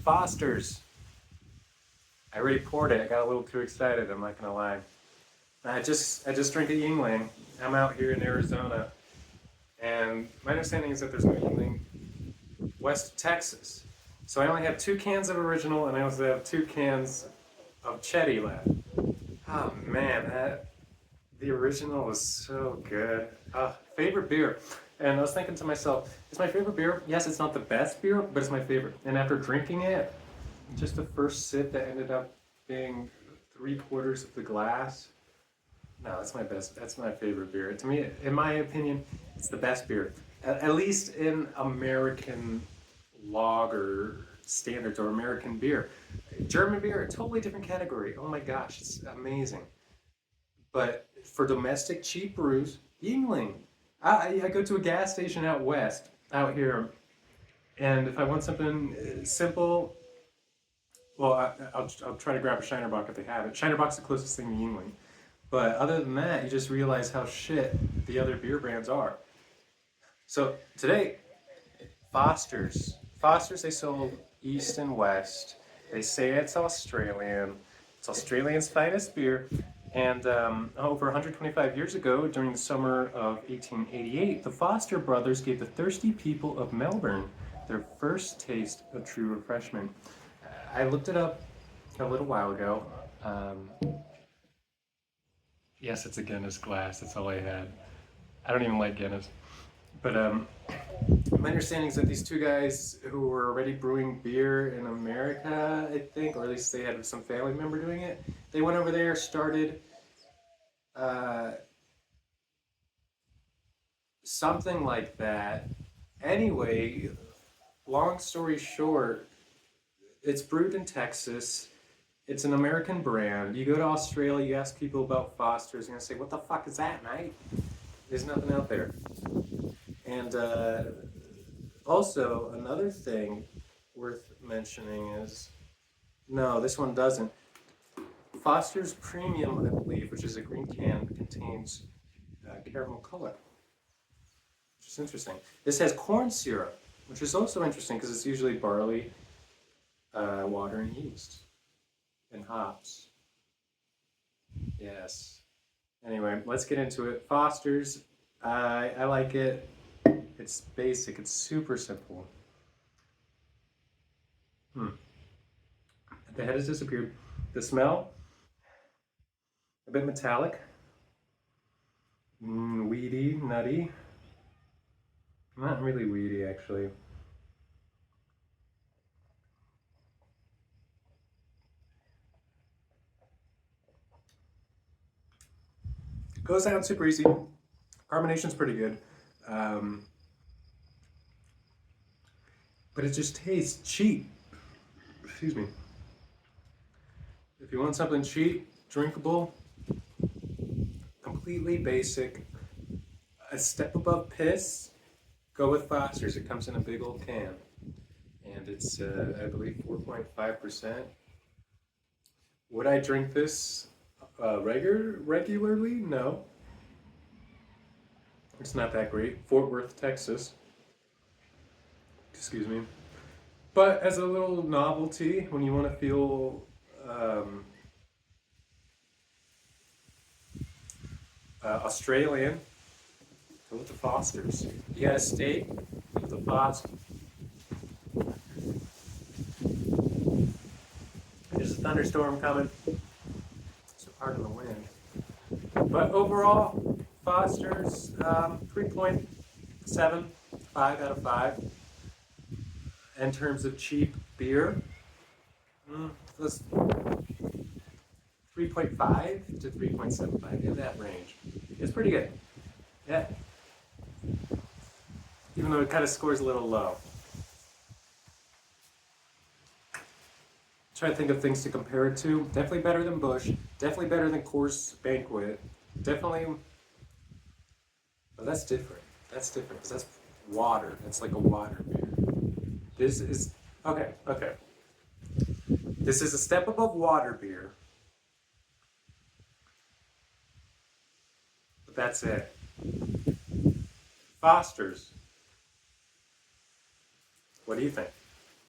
Foster's. I already poured it. I got a little too excited. I'm not gonna lie. I just drank a Yingling. I'm out here in Arizona, and my understanding is that there's no Yingling west of Texas. So I only have 2 cans of original, and I also have 2 cans of Chetty left. Oh man, the original was so good. Favorite beer. And I was thinking to myself, it's my favorite beer. Yes, it's not the best beer, but it's my favorite. And after drinking it, just the first sip that ended up being 3/4 of the glass. No, that's my best. That's my favorite beer. To me, in my opinion, it's the best beer. At least in American lager standards or American beer. German beer, a totally different category. Oh my gosh, it's amazing. But for domestic cheap brews, Yingling. I go to a gas station out west, out here, and if I want something simple, well, I'll try to grab a Shinerbach if they have it. Shinerbach's the closest thing to Yingling. But other than that, you just realize how shit the other beer brands are. So today, Foster's. Foster's, they sold East and West. They say it's Australian. It's Australia's finest beer. And over 125 years ago, during the summer of 1888, the Foster brothers gave the thirsty people of Melbourne their first taste of true refreshment. I looked it up a little while ago. Um, yes, it's a Guinness glass. That's all I had. I don't even like Guinness. But my understanding is that these two guys who were already brewing beer in America, I think, or at least they had some family member doing it, they went over there, started uh, something like that. Anyway, long story short, it's brewed in Texas. It's an American brand. You go to Australia, you ask people about Foster's, you're gonna say, "What the fuck is that, mate?" There's nothing out there. And also, another thing worth mentioning is no, this one doesn't. Foster's Premium, I believe, which is a green can, contains caramel color, which is interesting. This has corn syrup, which is also interesting because it's usually barley, water, and yeast, and hops. Yes. Anyway, let's get into it. Foster's, I like it. It's basic. It's super simple. Hmm. The head has disappeared. The smell, a bit metallic, weedy, nutty. Not really weedy, actually. Goes down super easy. Carbonation's pretty good. Um, but it just tastes cheap. Excuse me. If you want something cheap, drinkable, completely basic, a step above piss, go with Foster's. It comes in a big old can. And it's, I believe, 4.5%. Would I drink this regularly? No. It's not that great. Fort Worth, Texas. Excuse me. But as a little novelty, when you want to feel um, Australian, go with the Fosters. You got a steak, go with the Foster. There's a thunderstorm coming, so pardon the wind. But overall, Foster's 3.75 out of 5. In terms of cheap beer, that's 3.5 to 3.75, in that range. It's pretty good. Yeah. Even though it kind of scores a little low. Try to think of things to compare it to. Definitely better than Bush. Definitely better than Coors Banquet. Definitely, but that's different. That's different because that's water. That's like a water beer. This is okay. Okay. This is a step above water beer, but that's it. Foster's. What do you think?